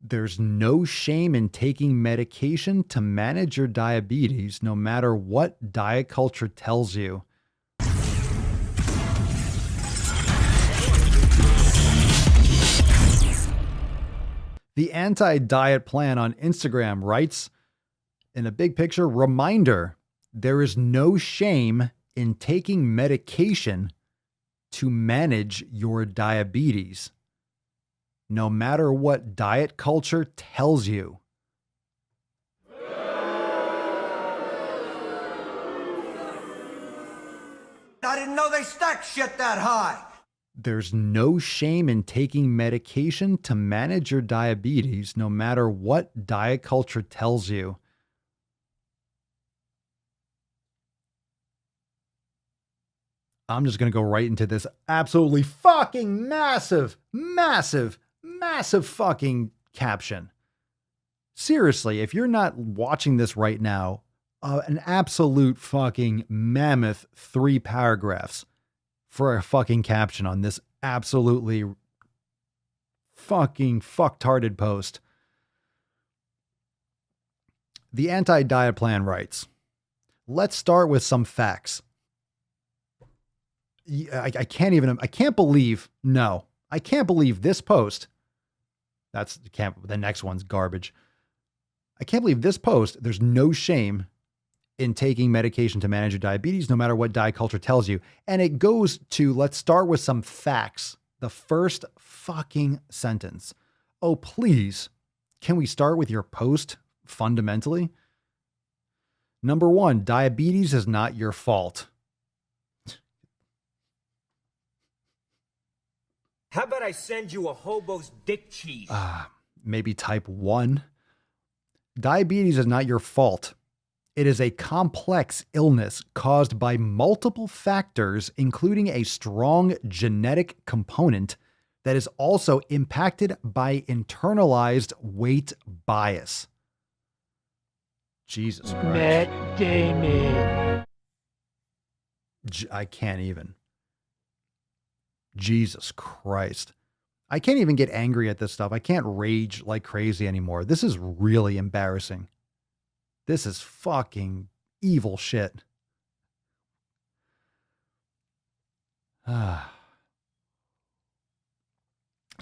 There's no shame in taking medication to manage your diabetes, no matter what diet culture tells you. The anti-diet plan on Instagram writes in a big picture, reminder, there is no shame in taking medication to manage your diabetes, no matter what diet culture tells you. I didn't know they stacked shit that high. There's no shame in taking medication to manage your diabetes, no matter what diet culture tells you. I'm just going to go right into this absolutely fucking massive fucking caption. Seriously, if you're not watching this right now, an absolute fucking mammoth 3 paragraphs for a fucking caption on this absolutely fucking fucktarded post. The anti-diet plan writes, let's start with some facts. I can't believe this post. The next one's garbage. I can't believe this post. There's no shame in taking medication to manage your diabetes, no matter what diet culture tells you. And it goes to, let's start with some facts. The first fucking sentence. Oh, please. Can we start with your post fundamentally? Number 1, diabetes is not your fault. How about I send you a hobo's dick cheese? Maybe type 1. Diabetes is not your fault. It is a complex illness caused by multiple factors, including a strong genetic component that is also impacted by internalized weight bias. Jesus Christ. Matt Damon. I can't even. Jesus Christ. I can't even get angry at this stuff. I can't rage like crazy anymore. This is really embarrassing. This is fucking evil shit. So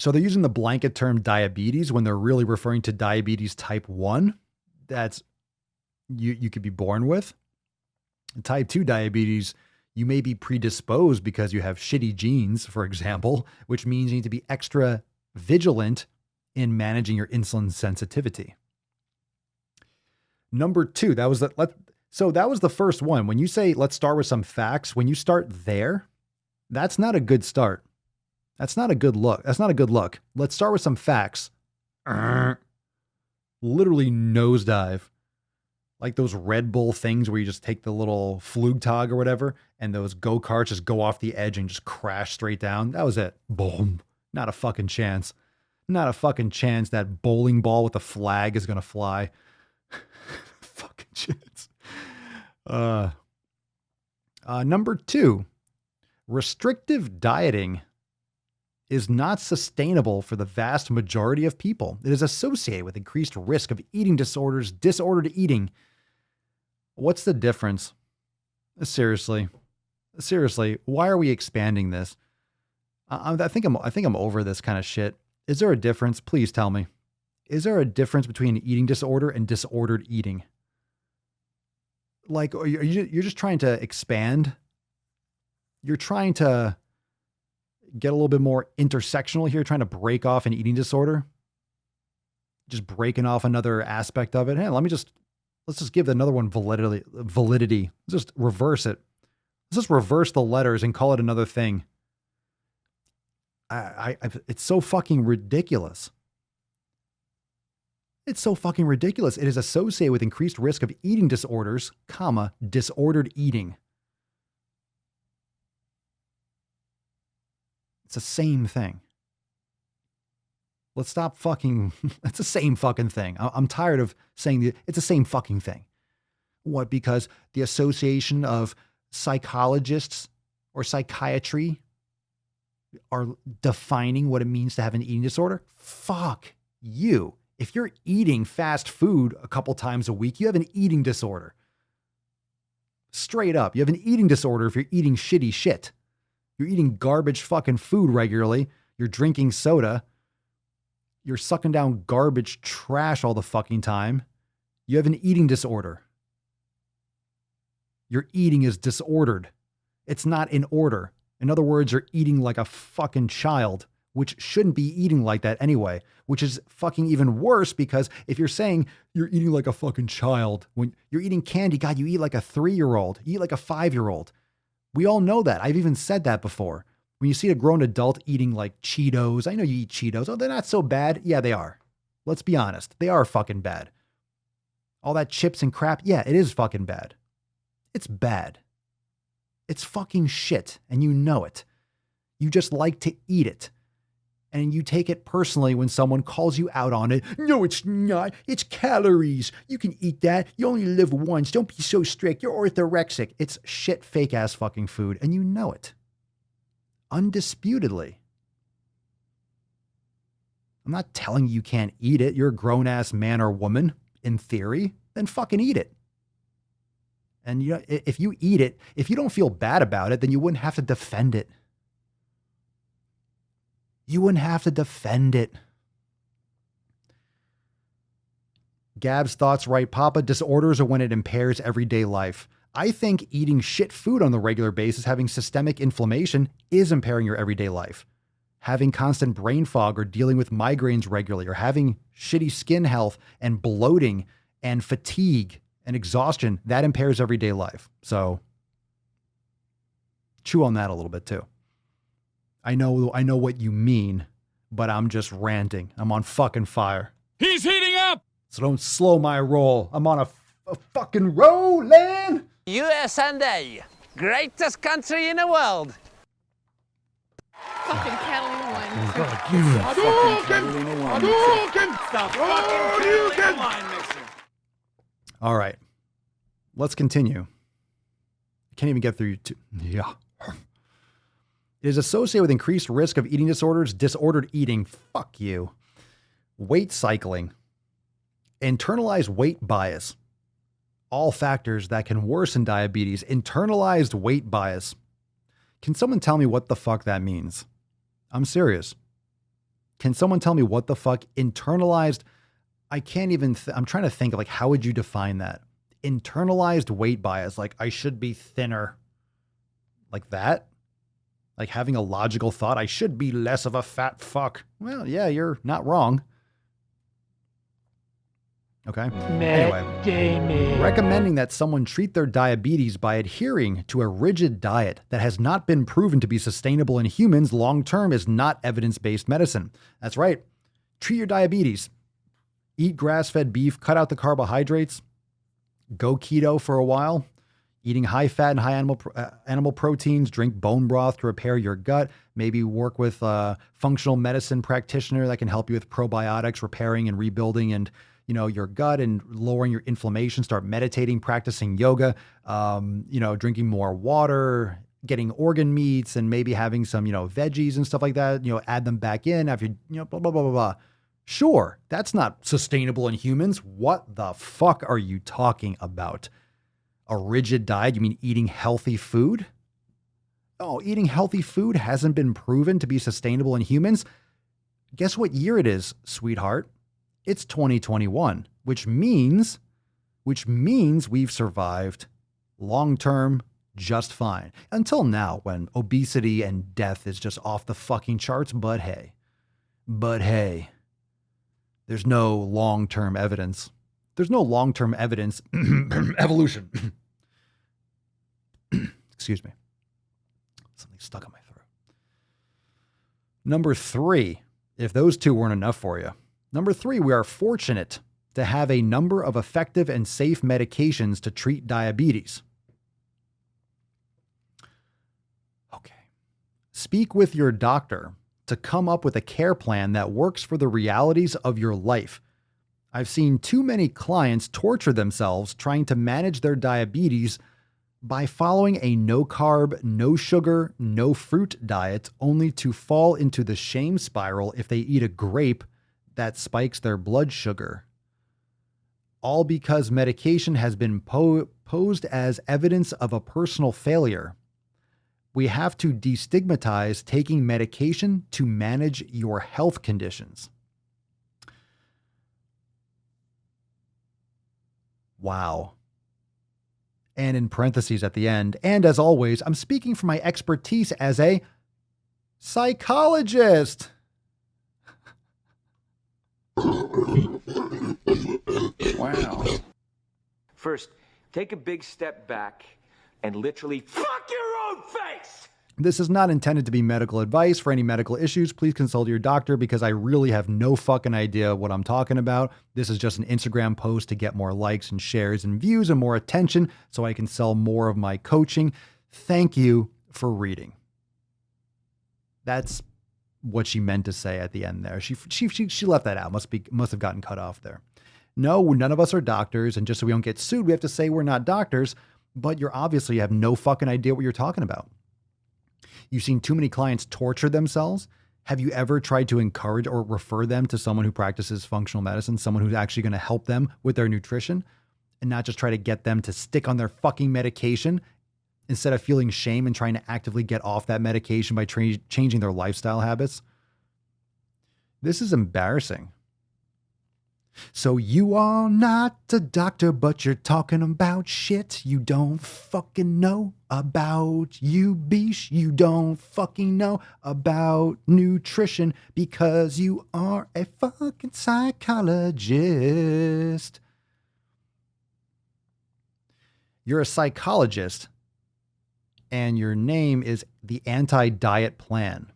they're using the blanket term diabetes when they're really referring to diabetes type 1. That's you could be born with. Type 2 diabetes, you may be predisposed because you have shitty genes, for example, which means you need to be extra vigilant in managing your insulin sensitivity. Number 2, that was the first one. When you say, let's start with some facts, when you start there, that's not a good start. That's not a good look. Let's start with some facts. Literally nosedive. Like those Red Bull things where you just take the little Flugtag or whatever, and those go-karts just go off the edge and just crash straight down. That was it. Boom. Not a fucking chance. Not a fucking chance that bowling ball with a flag is going to fly. Fucking chance. Number 2, restrictive dieting is not sustainable for the vast majority of people. It is associated with increased risk of eating disorders, disordered eating. What's the difference? Seriously, why are we expanding this? I think I'm over this kind of shit. Is there a difference? Please tell me. Is there a difference between an eating disorder and disordered eating? Like, you're just trying to expand. You're trying to get a little bit more intersectional here, trying to break off an eating disorder. Just breaking off another aspect of it. Hey, let's just give another one validity. Let's just reverse it. Let's just reverse the letters and call it another thing. It's so fucking ridiculous. It's so fucking ridiculous. It is associated with increased risk of eating disorders, disordered eating. It's the same thing. Let's stop fucking, it's the same fucking thing. I'm tired of saying it's the same fucking thing. What? Because the Association of Psychologists or Psychiatry are defining what it means to have an eating disorder? Fuck you. If you're eating fast food a couple times a week, you have an eating disorder. Straight up, you have an eating disorder if you're eating shitty shit. You're eating garbage fucking food regularly. You're drinking soda. You're sucking down garbage trash all the fucking time. You have an eating disorder. Your eating is disordered. It's not in order. In other words, you're eating like a fucking child, which shouldn't be eating like that anyway, which is fucking even worse because if you're saying you're eating like a fucking child, when you're eating candy, God, you eat like a 3-year-old, you eat like a 5-year-old. We all know that. I've even said that before. When you see a grown adult eating like Cheetos, I know you eat Cheetos. Oh, they're not so bad. Yeah, they are. Let's be honest. They are fucking bad. All that chips and crap. Yeah, it is fucking bad. It's bad. It's fucking shit. And you know it. You just like to eat it. And you take it personally when someone calls you out on it. No, it's not. It's calories. You can eat that. You only live once. Don't be so strict. You're orthorexic. It's shit, fake ass fucking food. And you know it. Undisputedly. I'm not telling you can't eat it. You're a grown ass man or woman, in theory. Then fucking eat it. And you know, if you eat it, if you don't feel bad about it, then you wouldn't have to defend it. You wouldn't have to defend it. Gab's thoughts right, Papa. Disorders are when it impairs everyday life. I think eating shit food on the regular basis, having systemic inflammation, is impairing your everyday life. Having constant brain fog or dealing with migraines regularly or having shitty skin health and bloating and fatigue and exhaustion, that impairs everyday life. So chew on that a little bit too. I know what you mean, but I'm just ranting. I'm on fucking fire. He's heating up! So don't slow my roll. I'm on a fucking rollin'. USA, greatest country in the world. Fucking Catalina wine. Stop fucking Catalina wine mixer. All right. Let's continue. I can't even get through two. Yeah. It is associated with increased risk of eating disorders, disordered eating. Fuck you. Weight cycling. Internalized weight bias. All factors that can worsen diabetes. Internalized weight bias. Can someone tell me what the fuck that means? I'm serious. Can someone tell me what the fuck internalized? I can't even, I'm trying to think of like, how would you define that? Internalized weight bias. Like I should be thinner. Like that? Like having a logical thought, I should be less of a fat fuck. Well, yeah, you're not wrong. Okay. Anyway, recommending that someone treat their diabetes by adhering to a rigid diet that has not been proven to be sustainable in humans long-term is not evidence-based medicine. That's right. Treat your diabetes. Eat grass-fed beef, cut out the carbohydrates, go keto for a while, eating high fat and high animal proteins, drink bone broth to repair your gut, maybe work with a functional medicine practitioner that can help you with probiotics, repairing and rebuilding and, you know, your gut and lowering your inflammation, start meditating, practicing yoga, drinking more water, getting organ meats and maybe having some, veggies and stuff like that, add them back in after, blah, blah, blah, blah, blah. Sure, that's not sustainable in humans. What the fuck are you talking about? A rigid diet? You mean eating healthy food? Oh, eating healthy food hasn't been proven to be sustainable in humans. Guess what year it is, sweetheart? It's 2021, which means we've survived long-term just fine. Until now, when obesity and death is just off the fucking charts, but hey, there's no long-term evidence. There's no long-term evidence. Evolution. Excuse me. Something stuck in my throat. Number 3, if those two weren't enough for you. Number 3, we are fortunate to have a number of effective and safe medications to treat diabetes. Okay. Speak with your doctor to come up with a care plan that works for the realities of your life. I've seen too many clients torture themselves trying to manage their diabetes by following a no carb, no sugar, no fruit diet, only to fall into the shame spiral if they eat a grape that spikes their blood sugar. All because medication has been posed as evidence of a personal failure. We have to destigmatize taking medication to manage your health conditions. Wow. And in parentheses at the end, and as always, I'm speaking from my expertise as a psychologist. Wow. First, take a big step back and literally fuck your own face! This is not intended to be medical advice. For any medical issues, please consult your doctor because I really have no fucking idea what I'm talking about. This is just an Instagram post to get more likes and shares and views and more attention so I can sell more of my coaching. Thank you for reading. That's what she meant to say at the end there. She left that out. Must have gotten cut off there. No, none of us are doctors, and just so we don't get sued, we have to say we're not doctors, but you have no fucking idea what you're talking about. You've seen too many clients torture themselves. Have you ever tried to encourage or refer them to someone who practices functional medicine, someone who's actually going to help them with their nutrition and not just try to get them to stick on their fucking medication instead of feeling shame and trying to actively get off that medication by changing their lifestyle habits? This is embarrassing. So you are not a doctor, but you're talking about shit you don't fucking know about. You bish, you don't fucking know about nutrition because you are a fucking psychologist. You're a psychologist, and your name is the Anti-Diet Plan.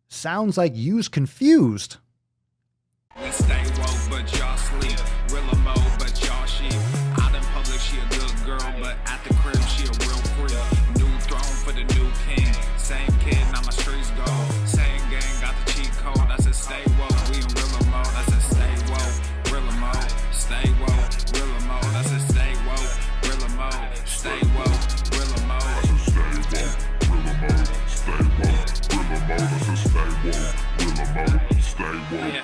Sounds like you's confused. We stay woke, but y'all sleep. Real emo, but y'all sheep. Out in public, she a good girl, but at the crib, she a real freak. New throne for the new king. Same kid, now my streets go. Same gang, got the cheat code. That's a stay woke. We in real emo. That's a stay woke. Real emo. Stay woke. Real emo. That's a stay woke. Real emo. Stay woke. Real emo. That's a stay woke. Real emo. Stay woke. Real emo. That's a stay woke. Real emo. Stay woke.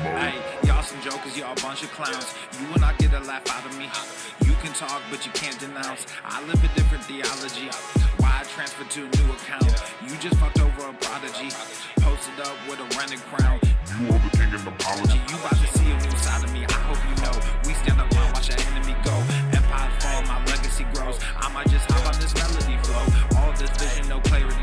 Hey, y'all some jokers, y'all a bunch of clowns. You will not get a laugh out of me. You can talk, but you can't denounce. I live a different theology. Why I transferred to a new account? You just fucked over a prodigy. Posted up with a rented crown. You are the king of apology. You about to see a new side of me. I hope you know. We stand up and watch our enemy go. Empire fall, my legacy grows. I might just hop on this melody flow. All this vision, no clarity.